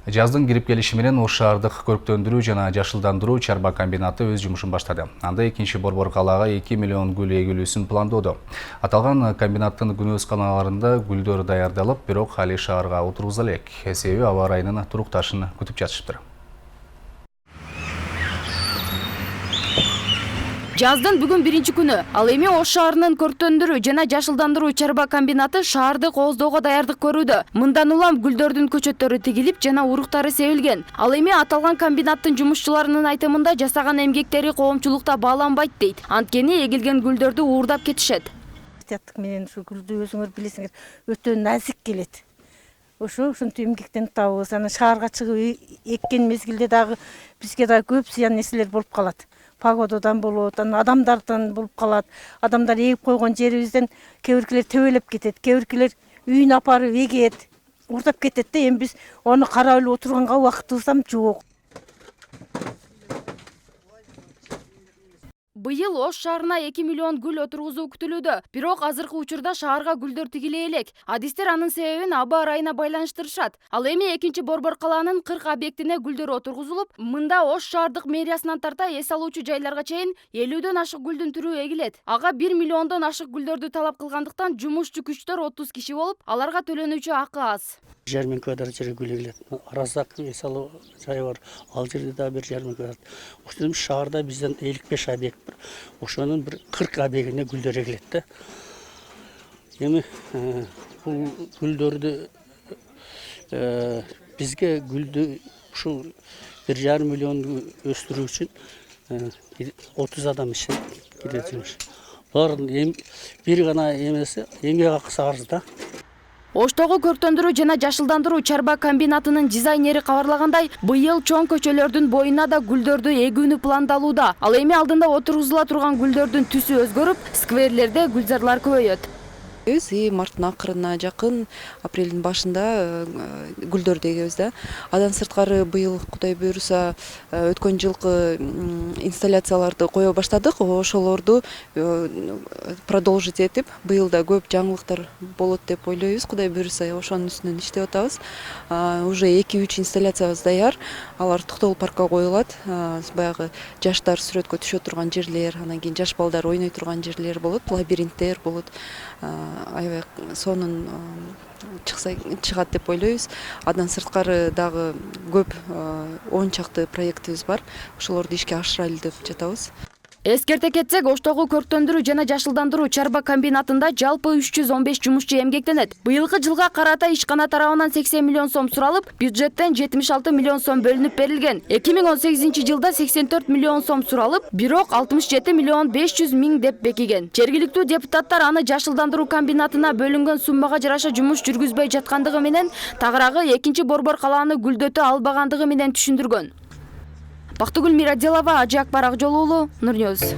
Жаздын кирип келиши менен Ош шаардык көрктөндүрүү жана жашылдандыруу чарба комбинаты өз жумушун баштады. Анда экинчи борбор калаага 2 миллион гүл эгилүүсүн пландоодо. Аталган комбинаттын күнөөз каналарында гүлдөр даярдалып, бирок али шаарга отургузула элек. Себеби аба ырайынын турукташын күтүп жатышыптыр. Жаздын бүгүн биринчи күнү. Ал эми Ош шаарынын көрктөндүрүү жана жашылдандыруу чарба комбинаты шаарды кооздоого даярдык көрүүдө. Мындан улам гүлдөрдүн көчөттөрү тигилип жана уруктары себилген. Ал эми аталган комбинаттын жумушчуларынын айтымында жасаган эмгектери коомчулукта бааланбайт дейт. Анткени эгилген гүлдөрдү уурдап кетишет. Тияттык менен ушу гүлдү өзүңөр билесиңер, өтө назик келет. Ошентип эмгектенип табыбыз. Анан шаарга чыгып эккен мезгилде дагы бизге да көп зыян нерселер болуп калат. Погодадан болот, адамдардан болуп калат. Адамдар эгип койгон жерибизден кээ биркилер төбөлөп кетет, кээ биркилер үйүнө апарып эгет, уурдап кетет да. Эми биз ону карап эле отурганга убактыбыз ham жок. Быйыл Ош шаарына 2 миллион гүл отургузуу күтүлүүдө. Бирок азыркы учурда шаарга гүлдөр тигиле элек. Адистер анын себебин аба ырайына байланыштырышат. Ал эми экинчи борбор калаанын 40 объектине гүлдөр отургузулуп, мында Ош шаардык мэриясынан тарта эс алуучу жайларга чейин 50дөн ашык гүлдүн түрү эгилет. Ага 1 миллиондон ашык гүлдөрдү талап кылгандыктан жумушчу күчтөр 30 киши болуп, аларга төлөнүүчү акы аз. 1,5 квадрат жерге гүл эгилет. Араздак эс алуу жайы бар. Ал жерде да 1,5 квадрат. Ошондо шаарда бизден 55 объект бар. Ошонун bir 40 объектине гүлдөр эгилет да. Эми бул гүлдөрдү бизге гүлдү ушул 1,5 миллион өстүрүү үчүн 30 адам кетет жумуш. Булардын бир гана эмеси эмгек акысы арыз да. Оштогу көрктөндүрүү жана жашылдандыруу чарба комбинатынын дизайнери кабарлагандай, быйыл чоң көчөлөрдүн боюна да гүлдөрдү эгүүнү пландалууда. Ал эми алдында отургузула турган гүлдөрдүн түсү өзгөрүп, скверлерде гүлзарлар көбөйөт. Марттын акырына жакын, апрелдин башында гүлдөрдү эгебиз да. Андан сырткары быйыл Кудай буйруса өткөн жылкы инсталляцияларды кое баштадык. Ошолорду продолжить этип, быйыл да көп жаңылыктар болот деп ойлойбуз. Кудай буйруса ошонун үстүнөн иштеп атабыз. Уже 2-3 инсталляциябыз даяр. Алар Токтогул паркка коюлат. Баягы жаштар сүрөткө түшө турган жерлер, анан кийин жаш балдар ойной турган жерлер болот, лабиринттер болот. Аябай сонун чыгат деп ойлойбуз. Андан сырткары дагы көп 10 чакты проектибиз бар. Ошолорду ишке ашырайлы деп жатабыз. Эскерте кетсек, Оштогу көрктөндүрүү жана жашылдандыруу чарба комбинатында жалпы 315 жумушчу эмгектенет. Быйылкы жылга карата ишкана тарабынан 80 миллион сом суралып, бюджеттен 76 миллион сом бөлүнүп берилген. 2018 жылда 84 миллион сом суралып, бирок 67 миллион 500 миң деп бекиген. Жергиликтүү депутаттар аны жашылдандыруу комбинатына бөлүнгөн суммага жараша жумуш жүргүзбөй жаткандыгы менен, тагыраагы экинчи борбор калааны гүлдөтө албагандыгы менен түшүндүргөн. Бактыгүл Мираделова, Ажы Акбар Акжол уулу, Нур Ньюс.